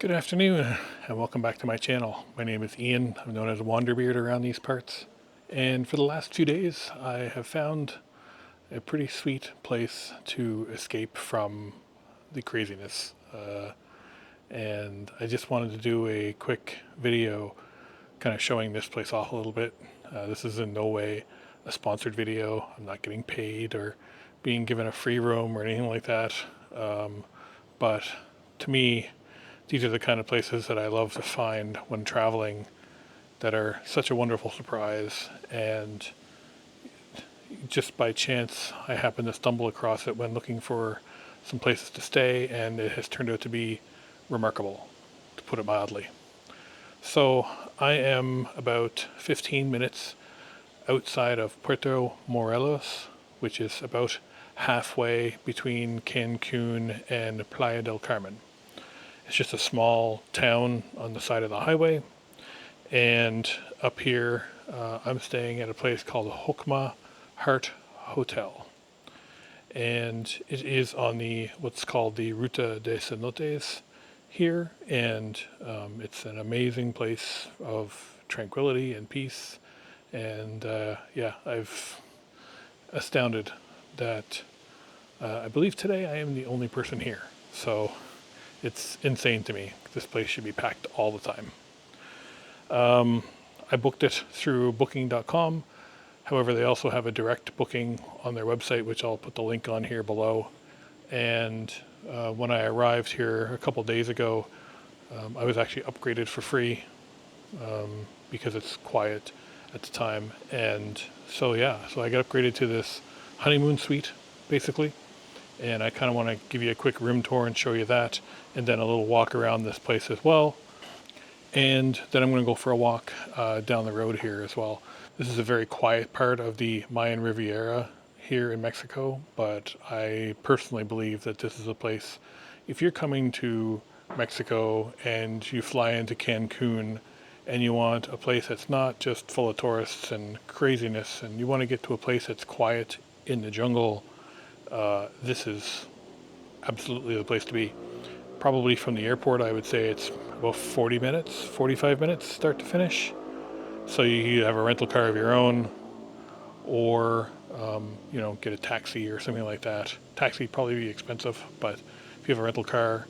Good afternoon and welcome back to my channel. My name is Ian. I'm known as Wanderbeard around these parts. And for the last 2 days, I have found a pretty sweet place to escape from the craziness. And I just wanted to do a quick video kind of showing this place off a little bit. This is in no way a sponsored video. I'm not getting paid or being given a free room or anything like that. But to me, these are the kind of places that I love to find when traveling that are such a wonderful surprise, and just by chance I happened to stumble across it when looking for some places to stay, and it has turned out to be remarkable, to put it mildly. So I am about 15 minutes outside of Puerto Morelos, which is about halfway between Cancun and Playa del Carmen. It's just a small town on the side of the highway. And up here, I'm staying at a place called Jocma Heart Hotel. And it is on the what's called the Ruta de Cenotes here. And it's an amazing place of tranquility and peace. And I've astounded that I believe today I am the only person here. So it's insane to me. This place should be packed all the time. I booked it through booking.com. However, they also have a direct booking on their website, which I'll put the link on here below. And when I arrived here a couple days ago, I was actually upgraded for free because it's quiet at the time. And so I got upgraded to this honeymoon suite, basically. And I kind of want to give you a quick room tour and show you that, and then a little walk around this place as well. And then I'm going to go for a walk down the road here as well. This is a very quiet part of the Mayan Riviera here in Mexico, but I personally believe that this is a place, if you're coming to Mexico and you fly into Cancun and you want a place that's not just full of tourists and craziness, and you want to get to a place that's quiet in the jungle, this is absolutely the place to be. Probably from the airport, I would say it's about 45 minutes start to finish. So you have a rental car of your own, or get a taxi or something like that. Taxi would probably be expensive, but if you have a rental car,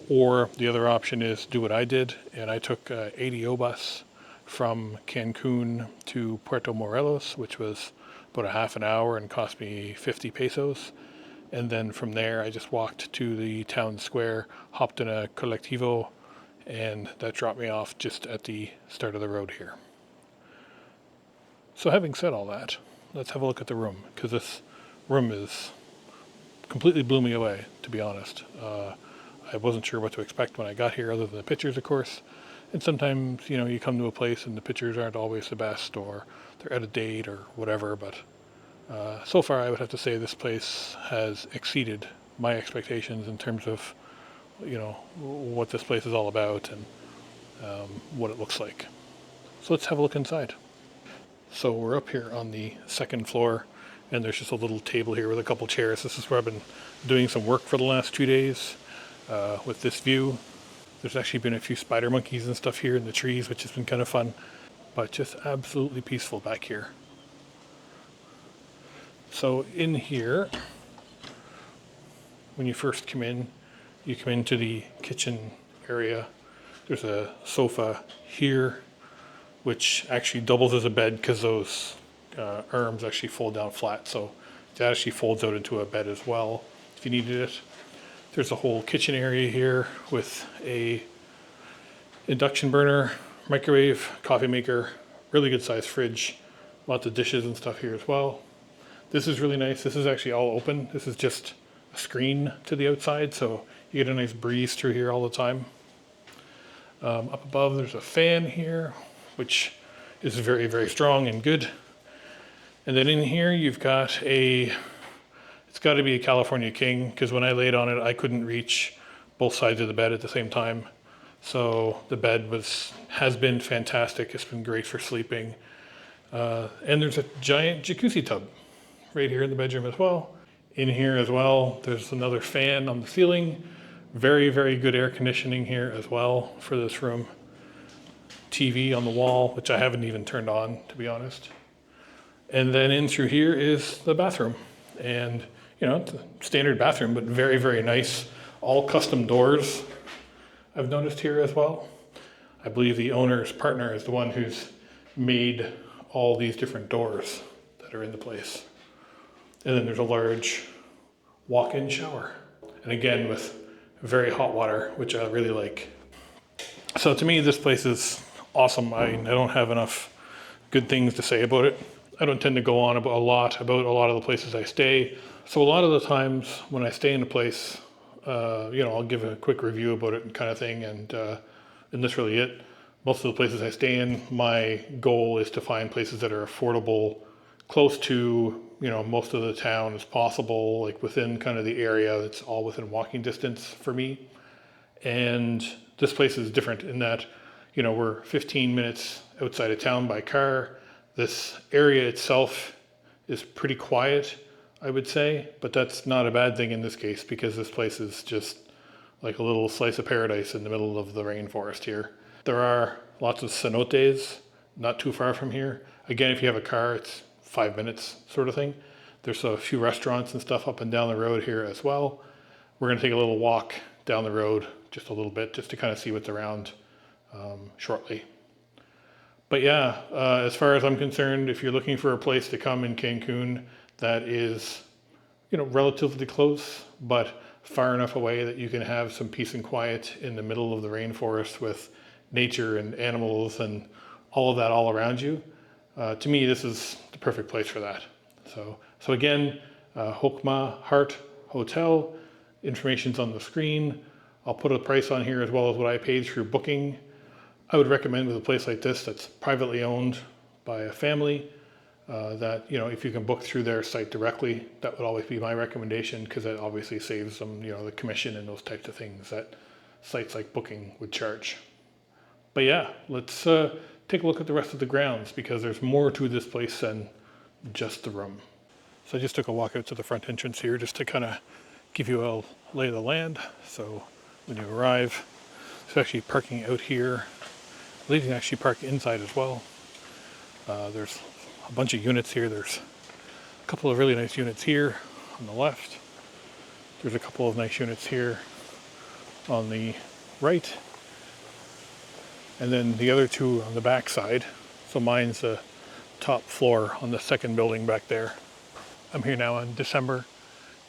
or the other option is do what I did, and I took a ADO bus from Cancun to Puerto Morelos, which was about a half an hour and cost me 50 pesos. And then from there, I just walked to the town square, hopped in a colectivo, and that dropped me off just at the start of the road here. So having said all that, let's have a look at the room, because this room is completely blew me away, to be honest. I wasn't sure what to expect when I got here, other than the pictures, of course. And sometimes, you come to a place and the pictures aren't always the best, or they're out of date or whatever, but so far I would have to say this place has exceeded my expectations in terms of, what this place is all about and what it looks like. So let's have a look inside. So we're up here on the second floor, and there's just a little table here with a couple chairs. This is where I've been doing some work for the last 2 days with this view. There's actually been a few spider monkeys and stuff here in the trees, which has been kind of fun, but just absolutely peaceful back here. So in here, when you first come in, you come into the kitchen area. There's a sofa here, which actually doubles as a bed because those arms actually fold down flat. So that actually folds out into a bed as well if you needed it. There's a whole kitchen area here with a induction burner, microwave, coffee maker, really good sized fridge, lots of dishes and stuff here as well. This is really nice. This is actually all open. This is just a screen to the outside, so you get a nice breeze through here all the time. Up above, there's a fan here, which is very, very strong and good. And then in here, you've got it's got to be a California King, because when I laid on it, I couldn't reach both sides of the bed at the same time. So the bed has been fantastic. It's been great for sleeping. And there's a giant jacuzzi tub right here in the bedroom as well. In here as well, there's another fan on the ceiling, Very, very good air conditioning here as well for this room. TV on the wall, which I haven't even turned on, to be honest. And then in through here is the bathroom. And, you know, it's a standard bathroom, but very, very nice. All custom doors, I've noticed here as well. I believe the owner's partner is the one who's made all these different doors that are in the place. And then there's a large walk-in shower. And again, with very hot water, which I really like. So to me, this place is awesome. I don't have enough good things to say about it. I don't tend to go on about a lot of the places I stay. So a lot of the times when I stay in a place, I'll give a quick review about it and kind of thing. And that's really it. Most of the places I stay in, my goal is to find places that are affordable, close to, most of the town as possible, like within kind of the area that's all within walking distance for me. And this place is different in that, we're 15 minutes outside of town by car. This area itself is pretty quiet, I would say, but that's not a bad thing in this case because this place is just like a little slice of paradise in the middle of the rainforest here. There are lots of cenotes not too far from here. Again, if you have a car, it's 5 minutes sort of thing. There's a few restaurants and stuff up and down the road here as well. We're going to take a little walk down the road just a little bit just to kind of see what's around shortly. But yeah, as far as I'm concerned, if you're looking for a place to come in Cancun that is, relatively close, but far enough away that you can have some peace and quiet in the middle of the rainforest with nature and animals and all of that all around you, to me, this is the perfect place for that. So again, Hokma Heart Hotel, information's on the screen. I'll put a price on here as well as what I paid through booking. I would recommend with a place like this that's privately owned by a family, that, if you can book through their site directly, that would always be my recommendation because that obviously saves them, the commission and those types of things that sites like Booking would charge. But yeah, let's take a look at the rest of the grounds because there's more to this place than just the room. So I just took a walk out to the front entrance here just to kind of give you a lay of the land. So when you arrive, there's actually parking out here. I believe you can actually park inside as well. There's a bunch of units here. There's a couple of really nice units here on the left. There's a couple of nice units here on the right. And then the other two on the back side. So mine's the top floor on the second building back there. I'm here now in December,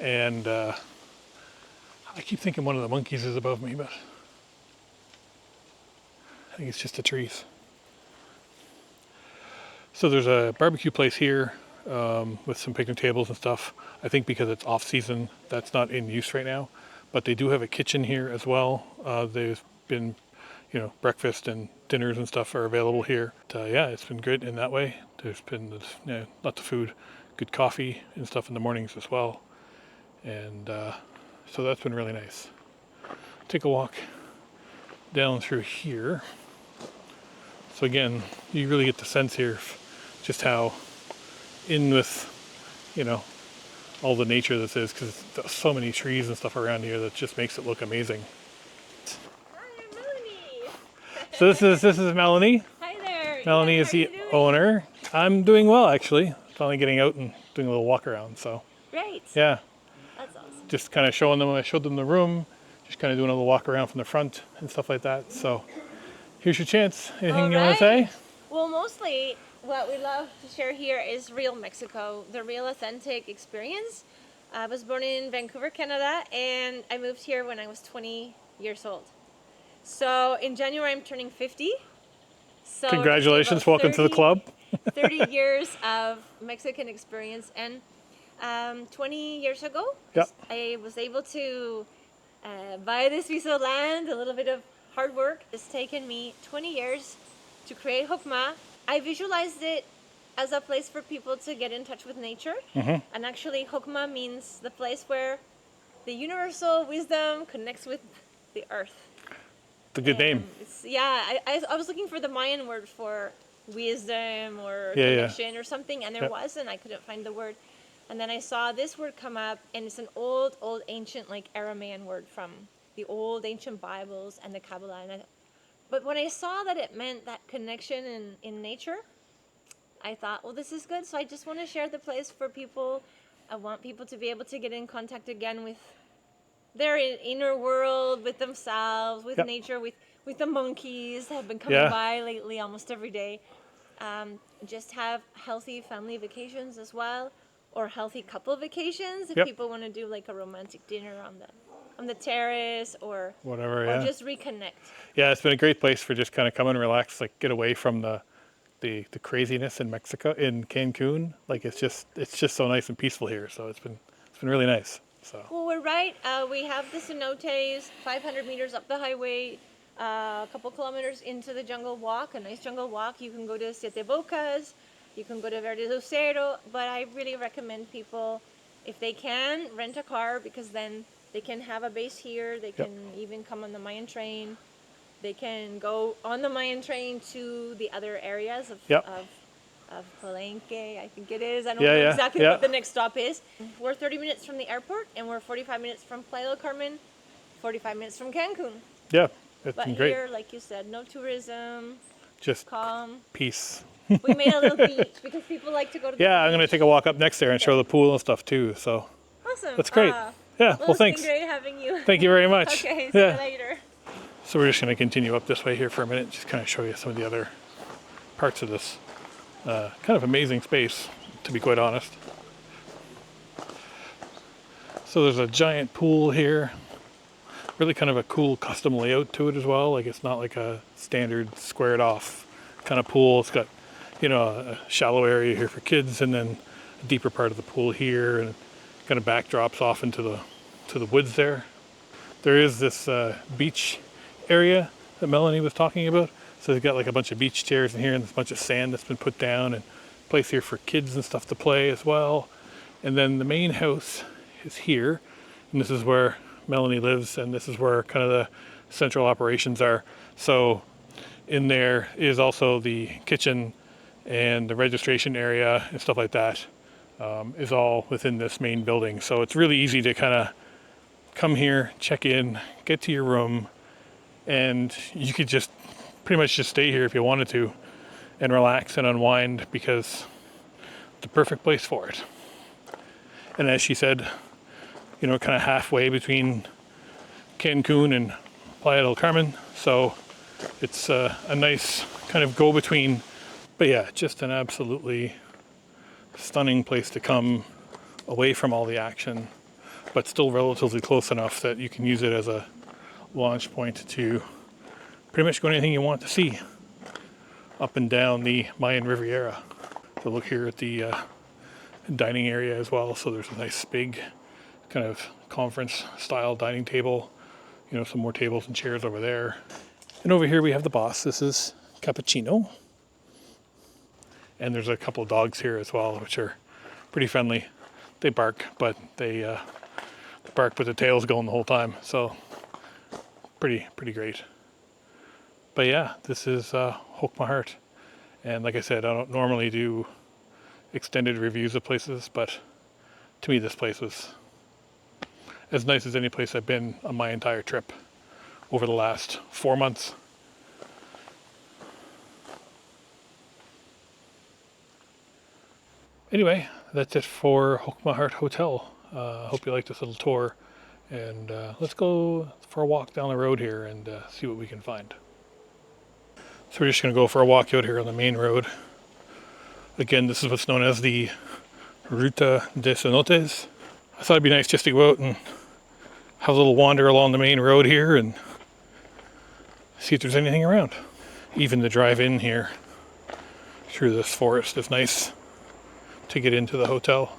and I keep thinking one of the monkeys is above me, but I think it's just the trees. So there's a barbecue place here with some picnic tables and stuff. I think because it's off season, that's not in use right now, but they do have a kitchen here as well. There's been breakfast and dinners and stuff are available here. Yeah, it's been good in that way. There's been lots of food, good coffee and stuff in the mornings as well. And so that's been really nice. Take a walk down through here. So again, you really get the sense here of just how in with, all the nature this is because there's so many trees and stuff around here that just makes it look amazing. So this is Melanie. Hi there. Melanie is the owner. I'm doing well actually. Finally getting out and doing a little walk around. So Great. yeah, That's awesome. just kind of showing them. I showed them the room. Just kind of doing a little walk around from the front and stuff like that. So here's your chance. Anything you want to say? Well, mostly what we love to share here is real Mexico, the real authentic experience. I was born in Vancouver, Canada, and I moved here when I was 20 years old. So in January, I'm turning 50. So congratulations, welcome to the club. 30 years of Mexican experience. And 20 years ago, yep. I was able to buy this piece of land, a little bit of hard work. It's taken me 20 years to create Hokma. I visualized it as a place for people to get in touch with nature. Mm-hmm. And actually, Hokma means the place where the universal wisdom connects with the earth. It's a good name. I was looking for the Mayan word for wisdom or connection or something, and there wasn't. I couldn't find the word. And then I saw this word come up, and it's an old ancient, like Aramaean word from the old ancient Bibles and the Kabbalah. But when I saw that it meant that connection in nature, I thought, well, this is good. So I just want to share the place for people. I want people to be able to get in contact again with their inner world, with themselves, with Yep. nature, with the monkeys that have been coming Yeah. by lately almost every day. Just have healthy family vacations as well, or healthy couple vacations if Yep. people want to do like a romantic dinner on the terrace, or Whatever, or yeah. just reconnect. Yeah, it's been a great place for just kind of come and relax, like get away from the craziness in Mexico, in Cancun. Like it's just so nice and peaceful here. So it's been really nice. So Well, we're right. We have the cenotes, 500 meters up the highway, a couple kilometers into the jungle walk, a nice jungle walk. You can go to Siete Bocas, you can go to Verde Lucero, but I really recommend people, if they can, rent a car, because then they can have a base here. They Yep. can even come on the Mayan train. They can go on the Mayan train to the other areas Yep. of Palenque, I think it is. I don't Yeah, know yeah, exactly yeah. what the next stop is. We're 30 minutes from the airport, and we're 45 minutes from Playa del Carmen, 45 minutes from Cancun. yeah, it's But been great. here, like you said, no tourism, Just calm. peace. We made a little beach because people like to go to the Yeah, I'm beach. gonna take a walk up next there and show the pool and stuff too. So Awesome. that's great. Yeah. Well, It's thanks. been great having you. Thank you very much. Okay, see Yeah. you later. So we're just going to continue up this way here for a minute, just kind of show you some of the other parts of this kind of amazing space, to be quite honest. So there's a giant pool here, really kind of a cool custom layout to it as well. Like it's not like a standard squared off kind of pool. It's got, a shallow area here for kids, and then a deeper part of the pool here, and kind of backdrops off into the woods there. There is this beach area that Melanie was talking about. So they've got like a bunch of beach chairs in here, and there's a bunch of sand that's been put down, and a place here for kids and stuff to play as well. And then the main house is here, and this is where Melanie lives, and this is where kind of the central operations are. So in there is also the kitchen and the registration area and stuff like that, is all within this main building. So it's really easy to kind of come here, check in, get to your room, and you could just pretty much just stay here if you wanted to and relax and unwind, because it's the perfect place for it. And as she said, kind of halfway between Cancun and Playa del Carmen. So it's a nice kind of go-between. But yeah, just an absolutely stunning place to come away from all the action, but still relatively close enough that you can use it as a launch point to pretty much go anything you want to see up and down the Mayan Riviera. So look here at the dining area as well. So there's a nice big kind of conference style dining table, some more tables and chairs over there. And over here we have the boss. This is Cappuccino. And there's a couple of dogs here as well, which are pretty friendly. They bark, but they bark with the tails going the whole time. So pretty great. But yeah, this is Hoch-Ma Heart. And like I said, I don't normally do extended reviews of places, but to me this place was as nice as any place I've been on my entire trip over the last 4 months. Anyway, that's it for Hoch-Ma Heart Hotel. I hope you liked this little tour. And let's go for a walk down the road here and see what we can find. So we're just going to go for a walk out here on the main road. Again, this is what's known as the Ruta de Cenotes. I thought it'd be nice just to go out and have a little wander along the main road here and see if there's anything around. Even the drive in here through this forest is nice to get into the hotel.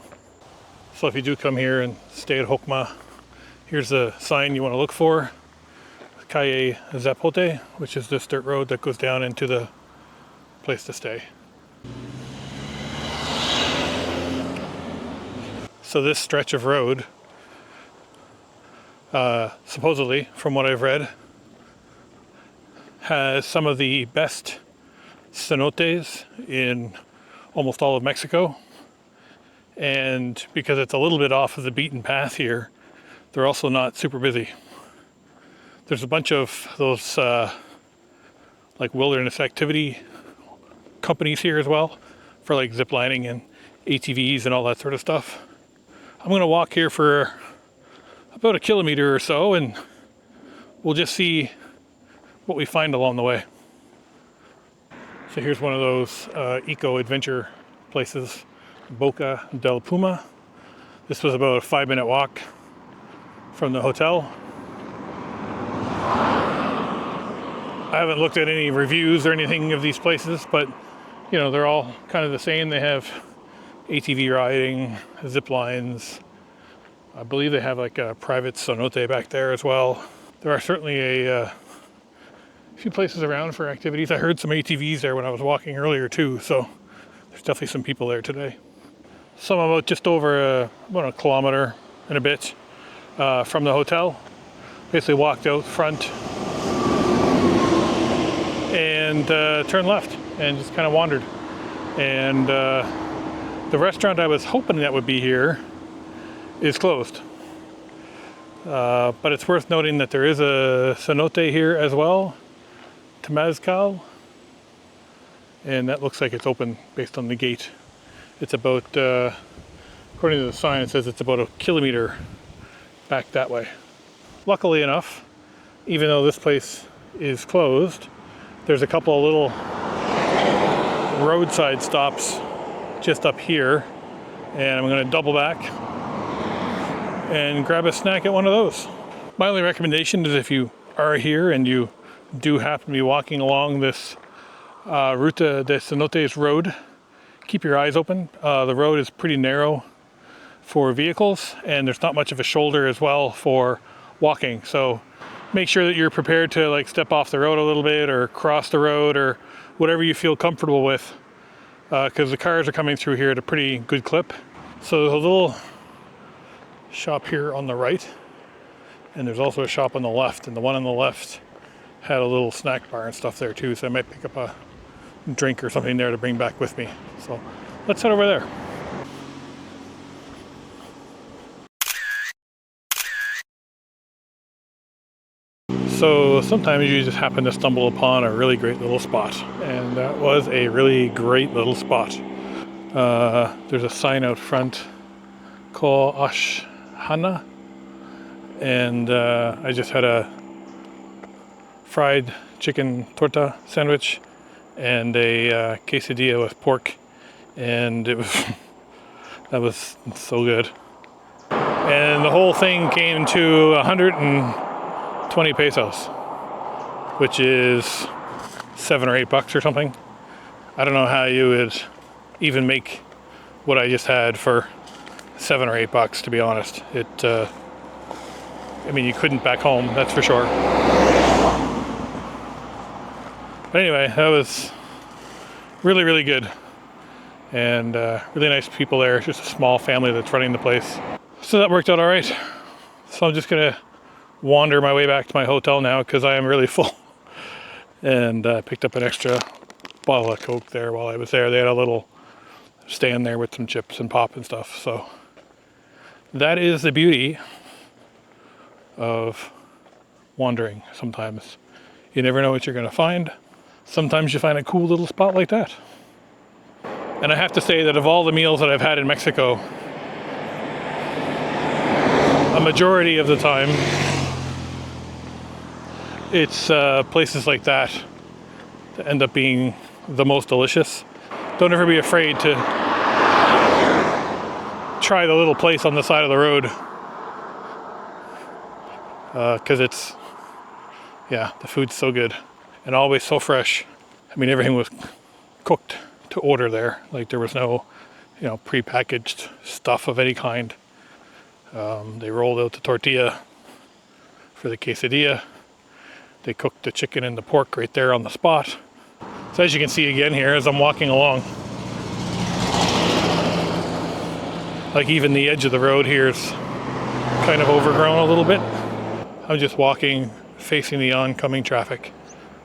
So if you do come here and stay at Hoch-Ma, here's the sign you want to look for. Calle Zapote, which is this dirt road that goes down into the place to stay. So this stretch of road, supposedly, from what I've read, has some of the best cenotes in almost all of Mexico. And because it's a little bit off of the beaten path here, they're also not super busy. There's a bunch of those like wilderness activity companies here as well for like zip lining and ATVs and all that sort of stuff. I'm gonna walk here for about a kilometer or so, and we'll just see what we find along the way. So here's one of those eco-adventure places, Boca del Puma. This was about a 5-minute walk from the hotel. I haven't looked at any reviews or anything of these places, but you know, they're all kind of the same. They have ATV riding, zip lines. I believe they have like a private cenote back there as well. There are certainly a few places around for activities. I heard some ATVs there when I was walking earlier too, so there's definitely some people there today. So I'm about just over about a kilometer and a bit from the hotel. Basically walked out front and turned left and just kind of wandered. And the restaurant I was hoping that would be here is closed. But it's worth noting that there is a cenote here as well, Temazcal, and that looks like it's open based on the gate. It's about, according to the sign, it says it's about a kilometer back that way. Luckily enough, even though this place is closed, there's a couple of little roadside stops just up here, and I'm going to double back and grab a snack at one of those. My only recommendation is if you are here and you do happen to be walking along this Ruta de Cenotes road, keep your eyes open. The road is pretty narrow for vehicles, and there's not much of a shoulder as well for walking. So make sure that you're prepared to like step off the road a little bit or cross the road or whatever you feel comfortable with, because the cars are coming through here at a pretty good clip. So there's a little shop here on the right, and there's also a shop on the left, and the one on the left had a little snack bar and stuff there too, so I might pick up a drink or something there to bring back with me. So let's head over there. So sometimes you just happen to stumble upon a really great little spot, and that was a really great little spot. There's a sign out front called Ashana, and I just had a fried chicken torta sandwich and a quesadilla with pork, and it was that was so good. And the whole thing came to 120 pesos, which is $7 or $8 or something. I don't know how you would even make what I just had for $7 or $8, to be honest. I mean, you couldn't back home, that's for sure. But anyway, that was really, really good. And really nice people there. It's just a small family that's running the place. So that worked out all right. So I'm just gonna wander my way back to my hotel now because I am really full. And picked up an extra bottle of Coke there while I was there. They had a little stand there with some chips and pop and stuff. So that is the beauty of wandering. Sometimes you never know what you're gonna find. Sometimes you find a cool little spot like that. And I have to say that of all the meals that I've had in Mexico, a majority of the time, it's places like that that end up being the most delicious. Don't ever be afraid to try the little place on the side of the road, because the food's so good and always so fresh. I mean, everything was cooked to order there. Like there was no, pre-packaged stuff of any kind. They rolled out the tortilla for the quesadilla. They cooked the chicken and the pork right there on the spot. So as you can see again here as I'm walking along, like even the edge of the road here is kind of overgrown a little bit. I'm just walking facing the oncoming traffic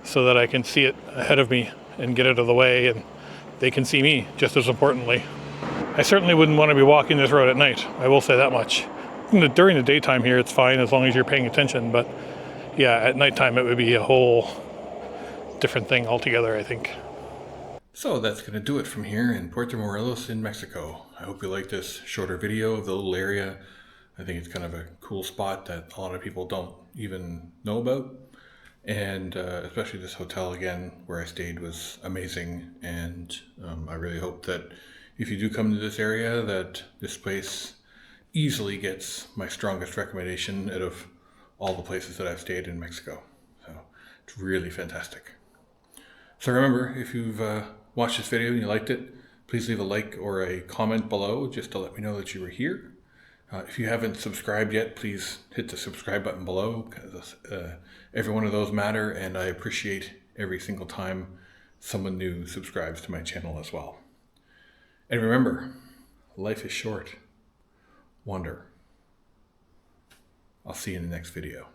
so that I can see it ahead of me and get out of the way, and they can see me just as importantly. I certainly wouldn't want to be walking this road at night, I will say that much. During the daytime here it's fine as long as you're paying attention, but yeah, at nighttime it would be a whole different thing altogether, I think. So that's going to do it from here in Puerto Morelos in Mexico. I hope you liked this shorter video of the little area. I think it's kind of a cool spot that a lot of people don't even know about. And especially this hotel again, where I stayed, was amazing. And I really hope that if you do come to this area, that this place easily gets my strongest recommendation out of all the places that I've stayed in Mexico. So it's really fantastic. So remember, if you've watched this video and you liked it, please leave a like or a comment below just to let me know that you were here. If you haven't subscribed yet, please hit the subscribe button below, because every one of those matter, and I appreciate every single time someone new subscribes to my channel as well. And remember, life is short. Wander. I'll see you in the next video.